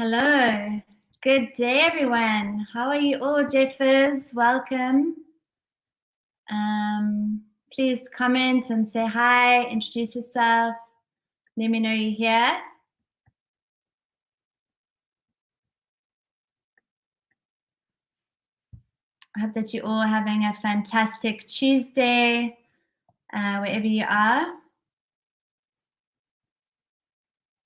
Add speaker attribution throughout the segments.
Speaker 1: Hello. Good day, everyone. How are you all, Jeffers? Welcome. Please comment and say hi, introduce yourself. Let me know you're here. I hope that you're all having a fantastic Tuesday, wherever you are.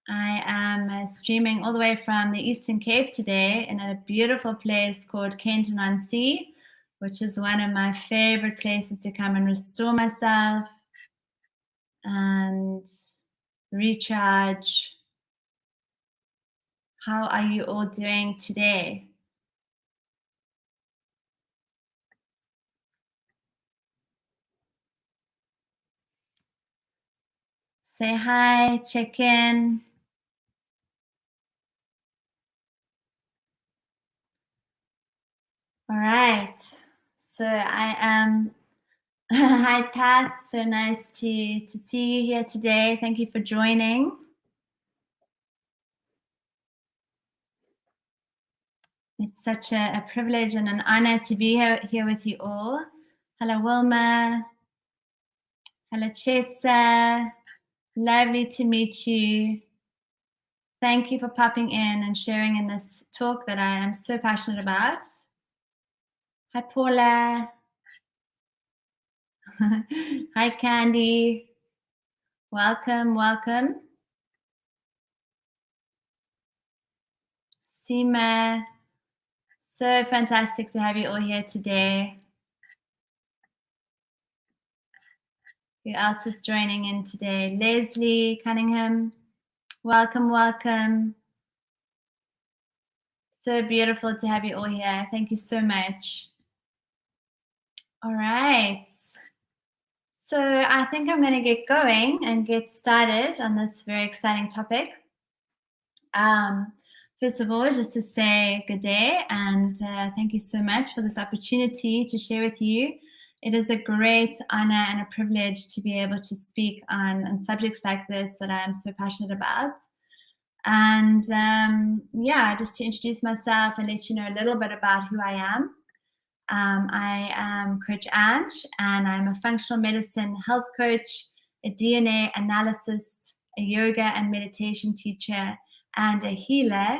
Speaker 1: I am streaming all the way from the Eastern Cape today in a beautiful place called Kenton-on-Sea, which is one of my favorite places to come and restore myself and recharge. How are you all doing today? Say hi, check in. All right. So I am. Hi, Pat. So nice to see you here today. Thank you for joining. It's such a privilege and an honor to be here with you all. Hello, Wilma. Hello, Chesa. Lovely to meet you. Thank you for popping in and sharing in this talk that I am so passionate about. Hi, Paula. Hi, Candy. Welcome, welcome. Seema. So fantastic to have you all here today. Who else is joining in today? Leslie Cunningham. Welcome, welcome. So beautiful to have you all here. Thank you so much. All right. So I think I'm going to get going and get started on this very exciting topic. First of all, just to say good day and thank you so much for this opportunity to share with you. It is a great honor and a privilege to be able to speak on subjects like this that I am so passionate about. And just to introduce myself and let you know a little bit about who I am. I am Coach Ange, and I'm a functional medicine health coach, a DNA analyst, a yoga and meditation teacher, and a healer.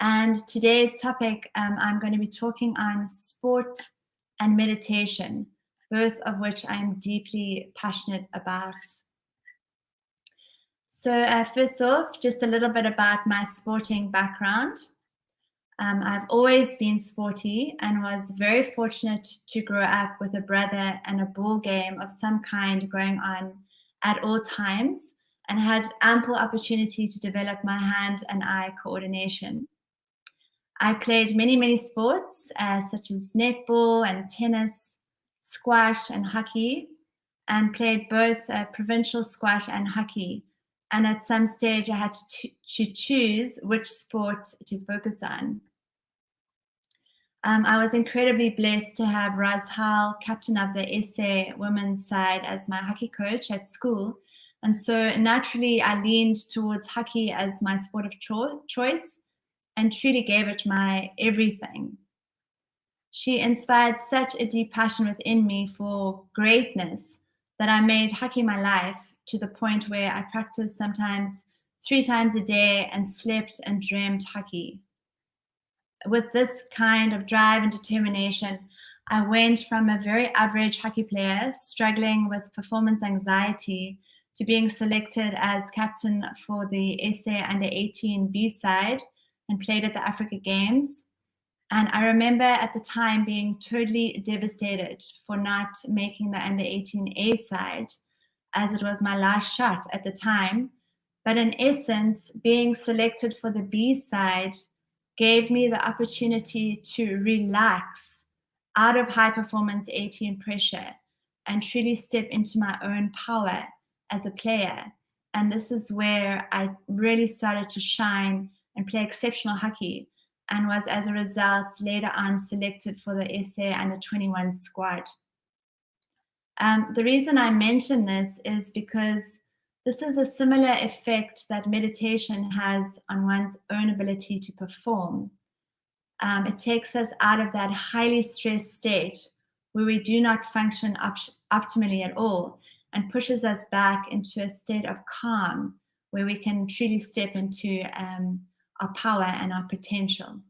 Speaker 1: And today's topic, I'm going to be talking on sport and meditation, both of which I'm deeply passionate about. So first off, just a little bit about my sporting background. I've always been sporty and was very fortunate to grow up with a brother and a ball game of some kind going on at all times, and had ample opportunity to develop my hand and eye coordination. I played many sports such as netball and tennis, squash and hockey, and played both provincial squash and hockey. And at some stage I had to choose which sport to focus on. I was incredibly blessed to have Raz Howell, captain of the SA women's side, as my hockey coach at school. And so naturally, I leaned towards hockey as my sport of choice and truly gave it my everything. She inspired such a deep passion within me for greatness that I made hockey my life, to the point where I practiced sometimes 3 times a day and slept and dreamt hockey. With this kind of drive and determination, I went from a very average hockey player struggling with performance anxiety to being selected as captain for the SA under 18 B side and played at the Africa Games. And I remember at the time being totally devastated for not making the under 18 A side, as it was my last shot at the time. But in essence, being selected for the B side gave me the opportunity to relax out of high performance 18 pressure and truly step into my own power as a player. And this is where I really started to shine and play exceptional hockey, and was as a result later on selected for the SA under 21 squad. The reason I mention this is because This is a similar effect that meditation has on one's own ability to perform. It takes us out of that highly stressed state where we do not function optimally at all and pushes us back into a state of calm where we can truly step into our power and our potential.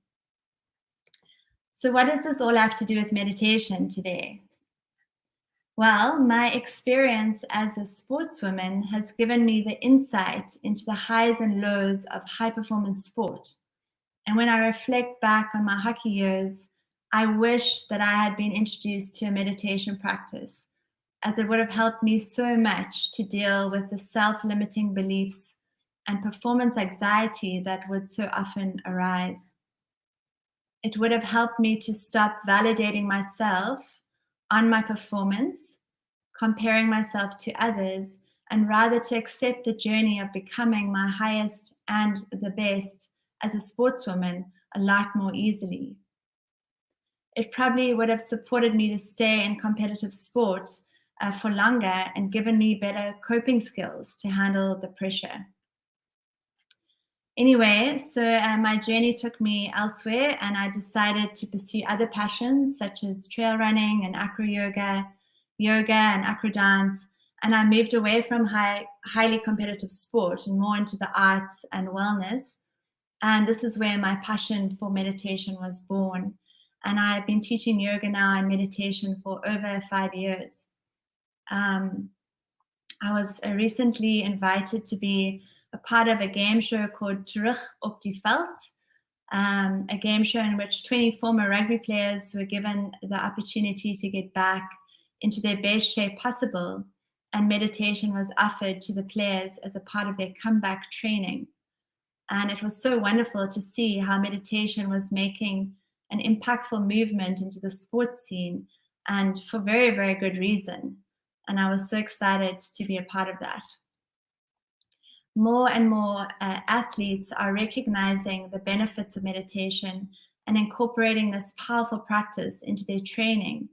Speaker 1: So, what does this all have to do with meditation today? Well, my experience as a sportswoman has given me the insight into the highs and lows of high performance sport. And when I reflect back on my hockey years, I wish that I had been introduced to a meditation practice, as it would have helped me so much to deal with the self limiting beliefs and performance anxiety that would so often arise. It would have helped me to stop validating myself on my performance, comparing myself to others, and rather to accept the journey of becoming my highest and the best as a sportswoman a lot more easily. It probably would have supported me to stay in competitive sport for longer and given me better coping skills to handle the pressure. Anyway, so my journey took me elsewhere, and I decided to pursue other passions such as trail running and acro yoga, and acro dance. And I moved away from highly competitive sport and more into the arts and wellness. And this is where my passion for meditation was born. And I have been teaching yoga now and meditation for over 5 years. I was recently invited to be a part of a game show called Terug op die Veld, a game show in which 20 former rugby players were given the opportunity to get back into their best shape possible, and meditation was offered to the players as a part of their comeback training. And it was so wonderful to see how meditation was making an impactful movement into the sports scene, and for very, very good reason. And I was so excited to be a part of that. More and more athletes are recognizing the benefits of meditation and incorporating this powerful practice into their training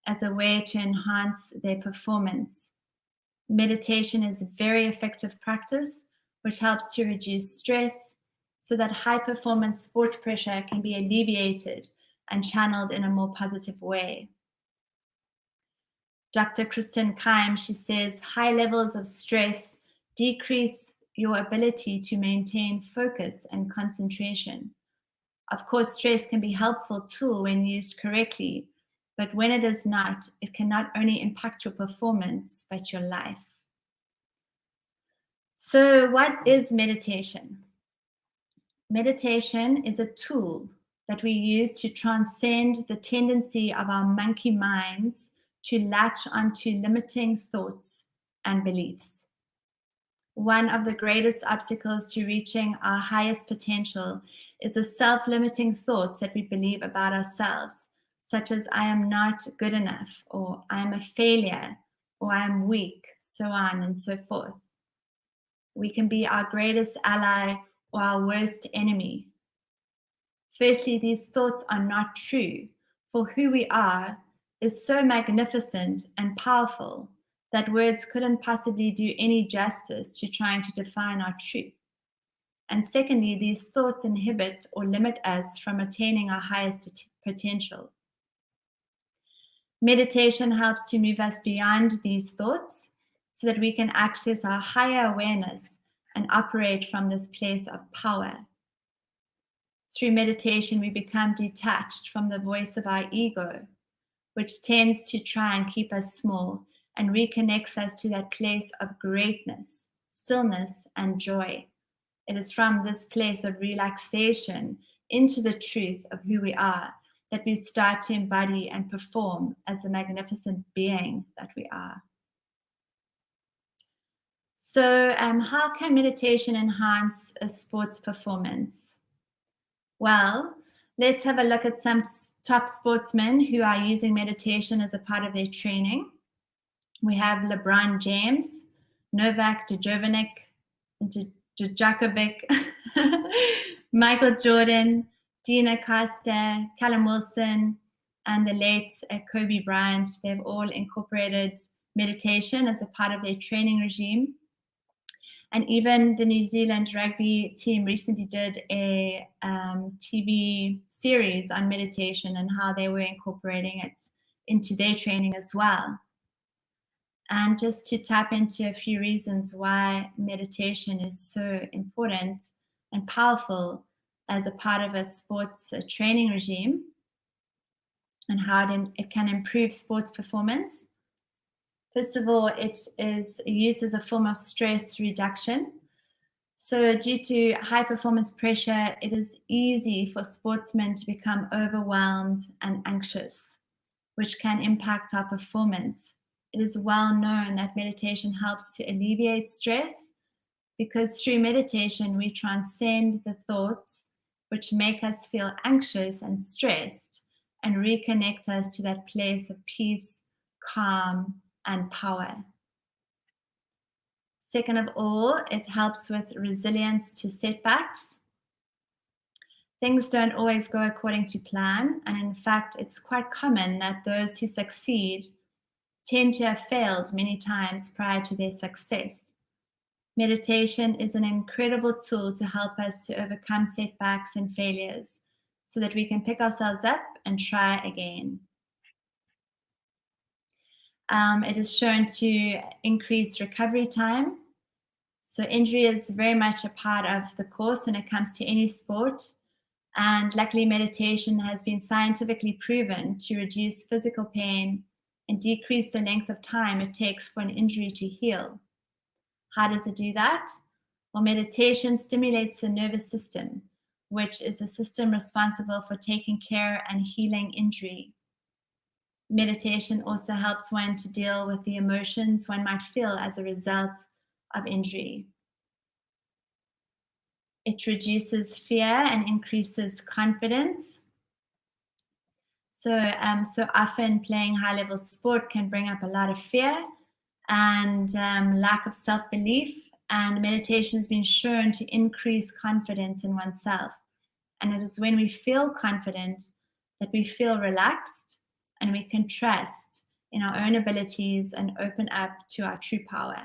Speaker 1: as a way to enhance their performance. Meditation is a very effective practice which helps to reduce stress so that high performance sport pressure can be alleviated and channeled in a more positive way. Dr. Kristen Keim, she says, high levels of stress decrease your ability to maintain focus and concentration. Of course, stress can be a helpful tool when used correctly, but when it is not, it can not only impact your performance, but your life. So, what is meditation? Meditation is a tool that we use to transcend the tendency of our monkey minds to latch onto limiting thoughts and beliefs. One of the greatest obstacles to reaching our highest potential is the self-limiting thoughts that we believe about ourselves, such as I am not good enough, or I am a failure, or I am weak, so on and so forth. We can be our greatest ally or our worst enemy. Firstly, these thoughts are not true, for who we are is so magnificent and powerful that words couldn't possibly do any justice to trying to define our truth. And secondly, these thoughts inhibit or limit us from attaining our highest potential. Meditation helps to move us beyond these thoughts so that we can access our higher awareness and operate from this place of power. Through meditation, we become detached from the voice of our ego, which tends to try and keep us small, and reconnects us to that place of greatness, stillness, and joy. It is from this place of relaxation into the truth of who we are that we start to embody and perform as the magnificent being that we are. So, how can meditation enhance a sports performance? Well, let's have a look at some top sportsmen who are using meditation as a part of their training. We have LeBron James, Novak Djokovic, Michael Jordan, Dina Costa, Callum Wilson, and the late Kobe Bryant. They've all incorporated meditation as a part of their training regime. And even the New Zealand rugby team recently did a TV series on meditation and how they were incorporating it into their training as well. And just to tap into a few reasons why meditation is so important and powerful as a part of a sports training regime, and how it can improve sports performance. First of all, it is used as a form of stress reduction. So, due to high performance pressure, it is easy for sportsmen to become overwhelmed and anxious, which can impact our performance. It is well known that meditation helps to alleviate stress because through meditation, we transcend the thoughts which make us feel anxious and stressed and reconnect us to that place of peace, calm, and power. Second of all, it helps with resilience to setbacks. Things don't always go according to plan, and in fact, it's quite common that those who succeed tend to have failed many times prior to their success. Meditation is an incredible tool to help us to overcome setbacks and failures so that we can pick ourselves up and try again. It is shown to increase recovery time. So injury is very much a part of the course when it comes to any sport. And luckily, meditation has been scientifically proven to reduce physical pain and decrease the length of time it takes for an injury to heal. How does it do that? Well, meditation stimulates the nervous system, which is the system responsible for taking care and healing injury. Meditation also helps one to deal with the emotions one might feel as a result of injury. It reduces fear and increases confidence. So often playing high-level sport can bring up a lot of fear and lack of self-belief, and meditation has been shown to increase confidence in oneself. And it is when we feel confident that we feel relaxed and we can trust in our own abilities and open up to our true power.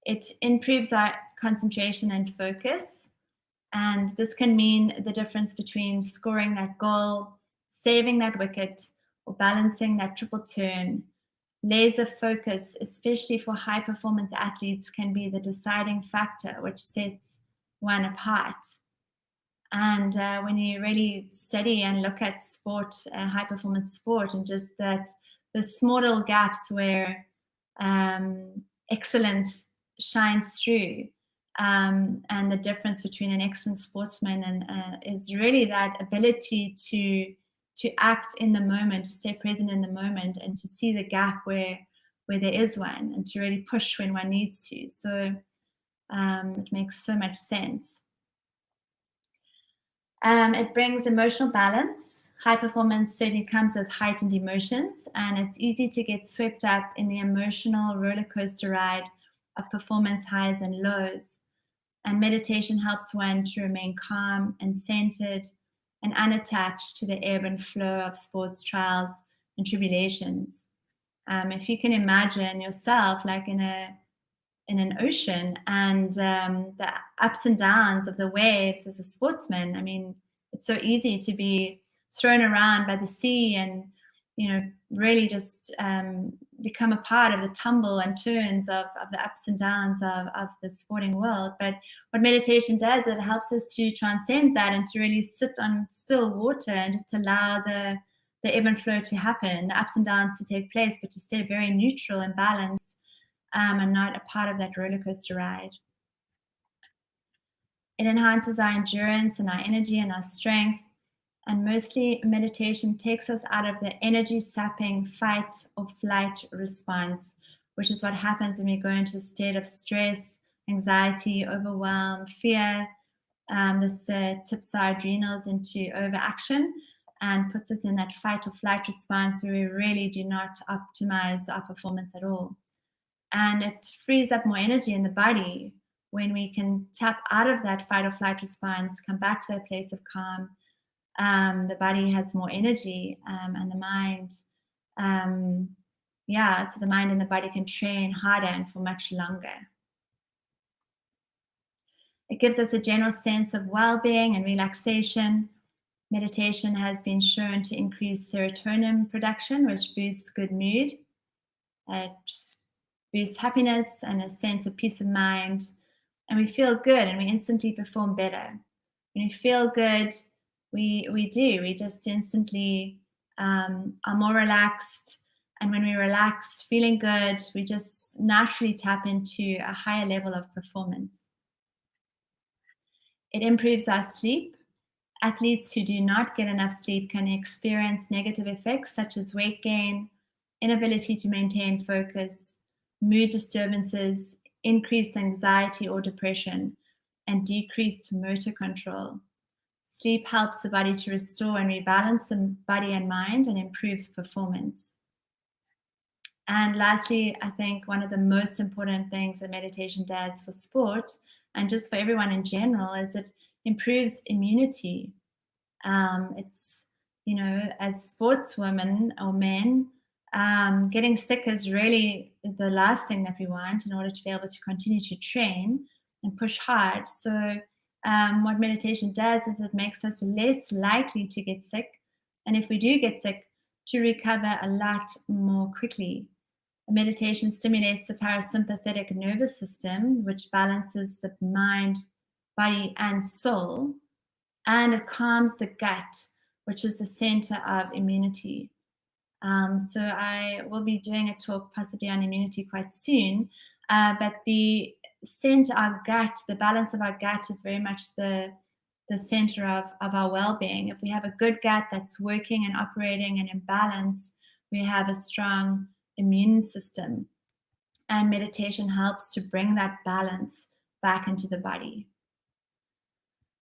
Speaker 1: It improves our concentration and focus, and this can mean the difference between scoring that goal, saving that wicket, or balancing that triple turn. Laser focus, especially for high performance athletes, can be the deciding factor which sets one apart. And when you really study and look at sport, high performance sport, and just that the small little gaps where excellence shines through, and the difference between an excellent sportsman and is really that ability to act in the moment, to stay present in the moment, and to see the gap where there is one, and to really push when one needs to. So it makes so much sense. It brings emotional balance. High performance certainly comes with heightened emotions, and it's easy to get swept up in the emotional roller coaster ride of performance highs and lows. And meditation helps one to remain calm and centered and unattached to the ebb and flow of sports trials and tribulations. If you can imagine yourself like in an ocean, and the ups and downs of the waves as a sportsman, I mean, it's so easy to be thrown around by the sea and, really just become a part of the tumble and turns of the ups and downs of the sporting world. But what meditation does, it helps us to transcend that and to really sit on still water and just allow the ebb and flow to happen, the ups and downs to take place, but to stay very neutral and balanced, and not a part of that roller coaster ride. It enhances our endurance and our energy and our strength. And mostly meditation takes us out of the energy sapping fight or flight response, which is what happens when we go into a state of stress, anxiety, overwhelm, fear. This tips our adrenals into overaction and puts us in that fight or flight response where we really do not optimize our performance at all. And it frees up more energy in the body when we can tap out of that fight or flight response, come back to that place of calm. The body has more energy, and the mind, so the mind and the body can train harder and for much longer. It gives us a general sense of well-being and relaxation. Meditation has been shown to increase serotonin production, which boosts good mood. It boosts happiness and a sense of peace of mind. And we feel good and we instantly perform better. When we feel good, we just instantly are more relaxed. And when we relax, feeling good, we just naturally tap into a higher level of performance. It improves our sleep. Athletes who do not get enough sleep can experience negative effects such as weight gain, inability to maintain focus, mood disturbances, increased anxiety or depression, and decreased motor control. Sleep helps the body to restore and rebalance the body and mind and improves performance. And lastly, I think one of the most important things that meditation does for sport and just for everyone in general is it improves immunity. It's, as sportswomen or men, getting sick is really the last thing that we want in order to be able to continue to train and push hard. So what meditation does is it makes us less likely to get sick. And if we do get sick, to recover a lot more quickly. Meditation stimulates the parasympathetic nervous system, which balances the mind, body, and soul, and it calms the gut, which is the center of immunity. So I will be doing a talk possibly on immunity quite soon, but the center, our gut, the balance of our gut is very much the center of our well-being. If we have a good gut that's working and operating and in balance, we have a strong immune system. And meditation helps to bring that balance back into the body.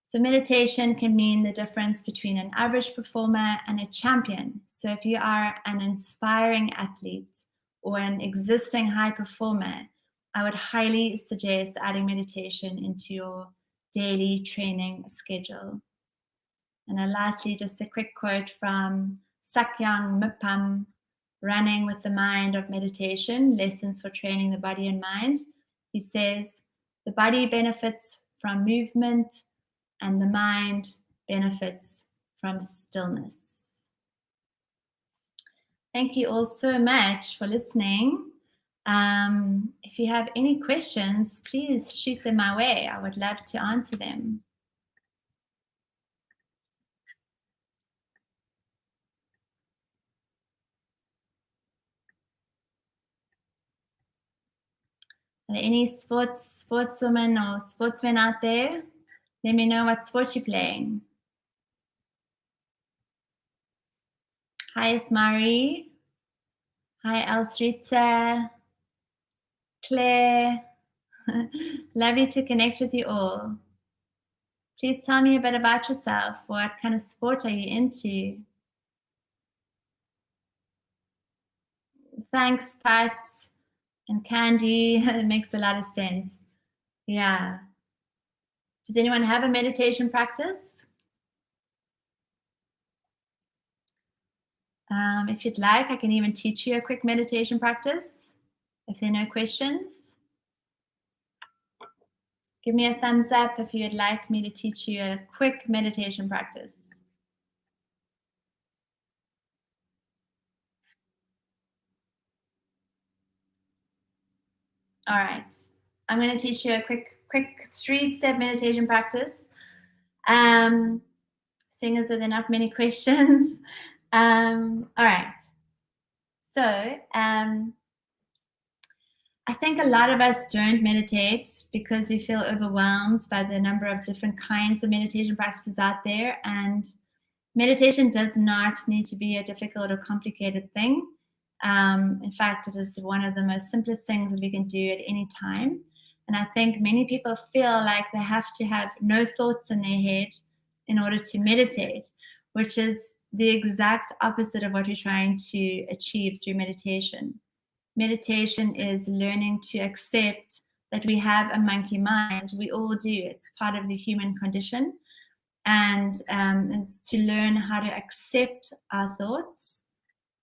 Speaker 1: So meditation can mean the difference between an average performer and a champion. So if you are an inspiring athlete or an existing high performer, I would highly suggest adding meditation into your daily training schedule. And then lastly, just a quick quote from Sakyong Mipam, Running with the Mind of Meditation, Lessons for Training the Body and Mind. He says, the body benefits from movement and the mind benefits from stillness. Thank you all so much for listening. If you have any questions, please shoot them my way. I would love to answer them. Are there any sportswomen or sportsmen out there? Let me know what sport you're playing. Hi, Ismari. Hi, Elsrita. Claire. Lovely to connect with you all. Please tell me a bit about yourself. What kind of sport are you into? Thanks, Pat and Candy. It makes a lot of sense. Yeah. Does anyone have a meditation practice? If you'd like, I can even teach you a quick meditation practice. If there are no questions, give me a thumbs up if you'd like me to teach you a quick meditation practice. All right. I'm going to teach you a quick 3-step meditation practice. Seeing as though there are not many questions. All right. So I think a lot of us don't meditate because we feel overwhelmed by the number of different kinds of meditation practices out there. And meditation does not need to be a difficult or complicated thing. In fact, it is one of the most simplest things that we can do at any time. And I think many people feel like they have to have no thoughts in their head in order to meditate, which is the exact opposite of what we're trying to achieve through meditation. Meditation is learning to accept that we have a monkey mind. We all do. It's part of the human condition. And it's to learn how to accept our thoughts,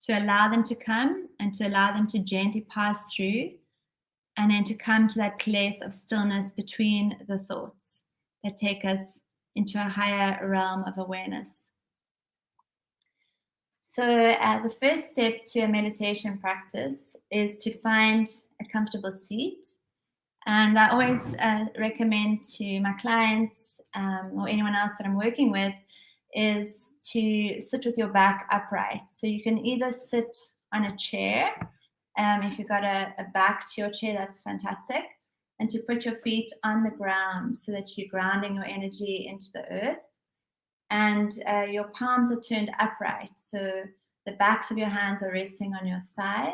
Speaker 1: to allow them to come and to allow them to gently pass through, and then to come to that place of stillness between the thoughts that take us into a higher realm of awareness. So, the first step to a meditation practice is to find a comfortable seat. And I always recommend to my clients or anyone else that I'm working with is to sit with your back upright. So you can either sit on a chair. If you've got a back to your chair, that's fantastic. And to put your feet on the ground so that you're grounding your energy into the earth. And your palms are turned upright. So the backs of your hands are resting on your thighs.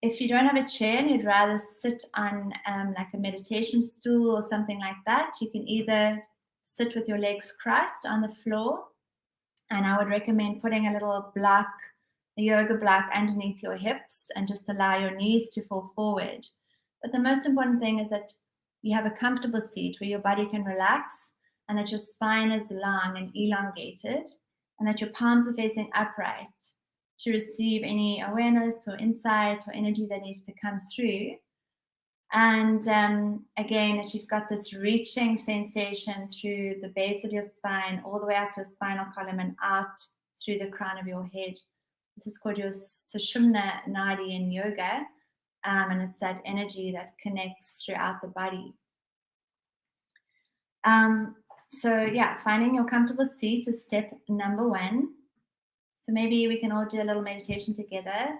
Speaker 1: If you don't have a chair and you'd rather sit on like a meditation stool or something like that, you can either sit with your legs crossed on the floor. And I would recommend putting a little block, a yoga block underneath your hips, and just allow your knees to fall forward. But the most important thing is that you have a comfortable seat where your body can relax and that your spine is long and elongated and that your palms are facing upright to receive any awareness or insight or energy that needs to come through. And again, that you've got this reaching sensation through the base of your spine, all the way up your spinal column and out through the crown of your head. This is called your Sushumna Nadi in yoga. And it's that energy that connects throughout the body. So yeah, finding your comfortable seat is step number one. So maybe we can all do a little meditation together.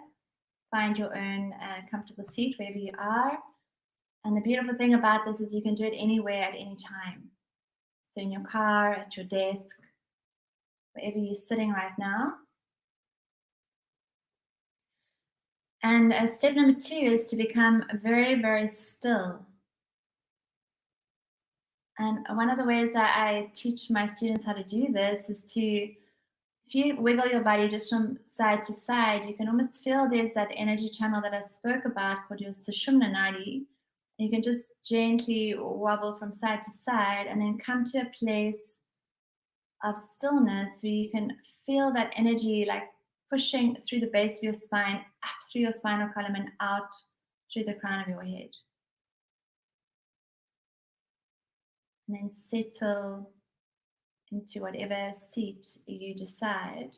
Speaker 1: Find your own comfortable seat wherever you are. And the beautiful thing about this is you can do it anywhere at any time. So in your car, at your desk, wherever you're sitting right now. And step number two is to become very, very still. And one of the ways that I teach my students how to do this is to, if you wiggle your body just from side to side, you can almost feel there's that energy channel that I spoke about called your Sushumna Nadi. And you can just gently wobble from side to side and then come to a place of stillness where you can feel that energy like pushing through the base of your spine, up through your spinal column and out through the crown of your head. And then settle into whatever seat you decide.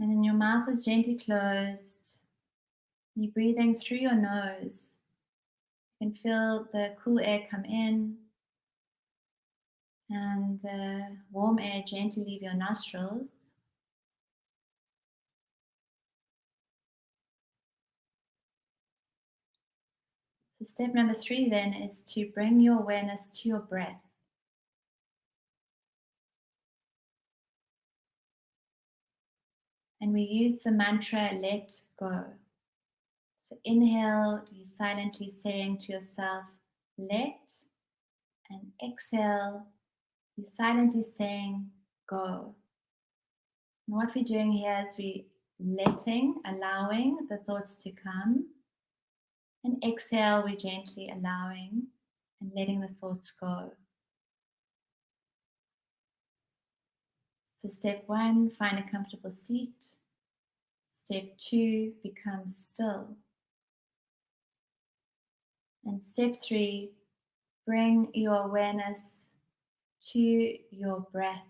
Speaker 1: And then your mouth is gently closed. You're breathing through your nose. You can feel the cool air come in and the warm air gently leave your nostrils. So step number three then is to bring your awareness to your breath. And we use the mantra, let go. So inhale, you silently saying to yourself, let, and exhale, you silently saying, go. And what we're doing here is we letting, allowing the thoughts to come. And exhale, we're gently allowing and letting the thoughts go. So step one, find a comfortable seat. Step two, become still. And step three, bring your awareness to your breath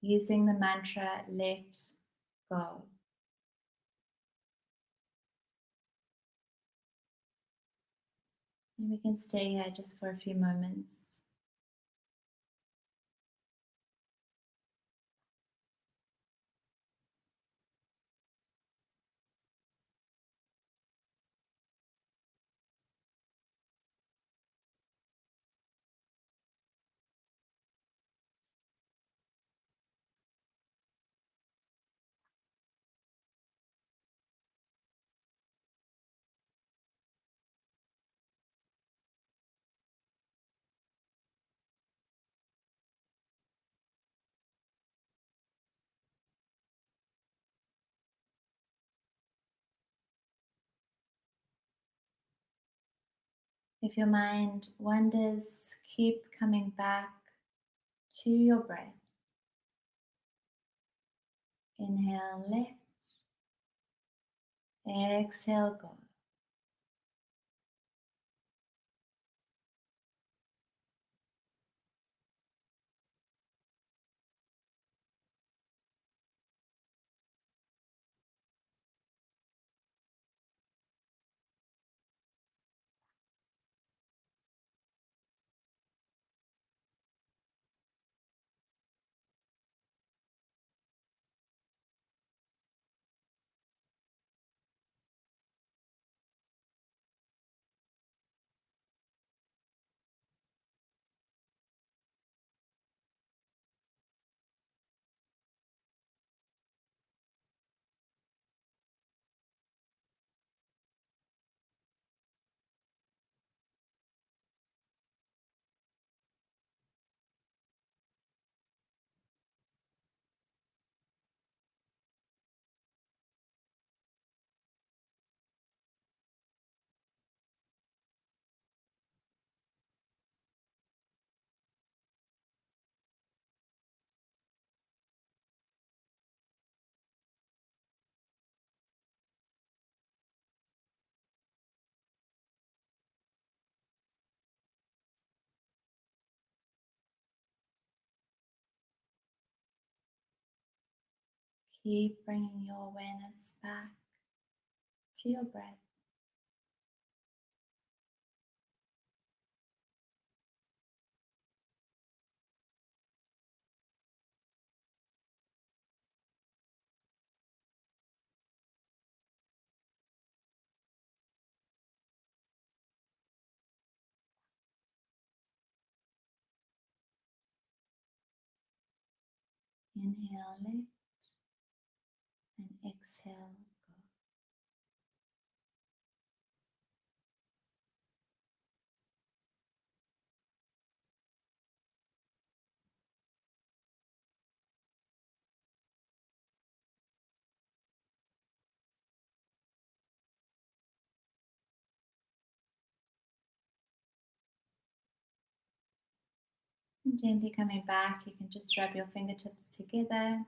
Speaker 1: using the mantra, let go. And we can stay here just for a few moments. If your mind wanders, keep coming back to your breath. Inhale, let. Exhale, go. Keep bringing your awareness back to your breath. Inhale, let, and exhale, go. And gently coming back, you can just rub your fingertips together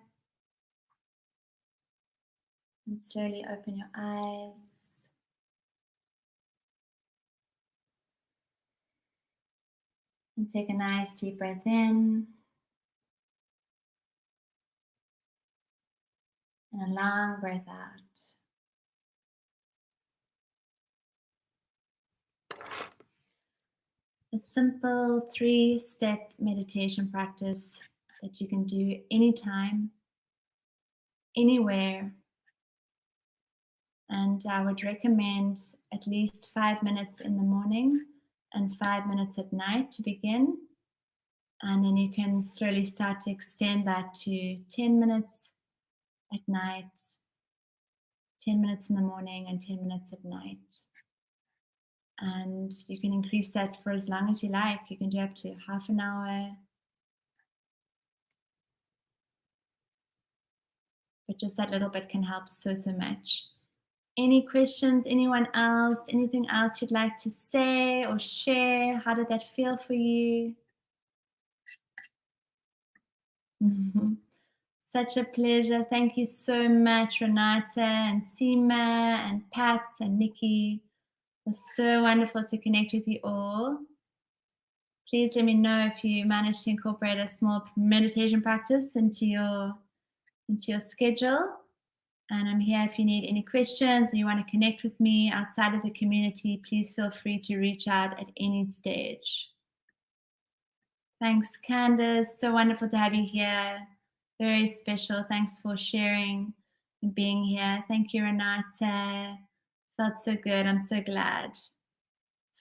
Speaker 1: and slowly open your eyes. And take a nice deep breath in and a long breath out. A simple 3-step meditation practice that you can do anytime, anywhere. And I would recommend at least 5 minutes in the morning and 5 minutes at night to begin. And then you can slowly start to extend that to 10 minutes at night, 10 minutes in the morning, and 10 minutes at night. And you can increase that for as long as you like. You can do up to half an hour. But just that little bit can help so, so much. Any questions? Anyone else? Anything else you'd like to say or share? How did that feel for you? Mhm. Such a pleasure. Thank you so much, Renata and Seema and Pat and Nikki. It was so wonderful to connect with you all. Please let me know if you managed to incorporate a small meditation practice into your schedule. And I'm here if you need any questions or you want to connect with me outside of the community. Please feel free to reach out at any stage. Thanks, Candace. So wonderful to have you here. Very special. Thanks for sharing and being here. Thank you, Renata. Felt so good. I'm so glad.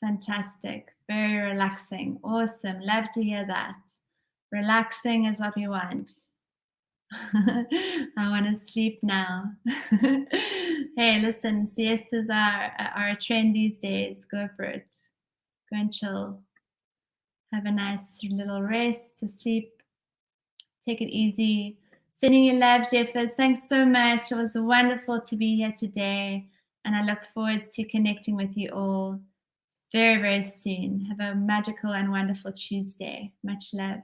Speaker 1: Fantastic. Very relaxing. Awesome. Love to hear that. Relaxing is what we want. I want to sleep now. Hey, listen, siestas are a trend these days. Go for it. Go and chill. Have a nice little rest to sleep. Take it easy. Sending you love, Jeffers. Thanks so much. It was wonderful to be here today. And I look forward to connecting with you all very, very soon. Have a magical and wonderful Tuesday. Much love.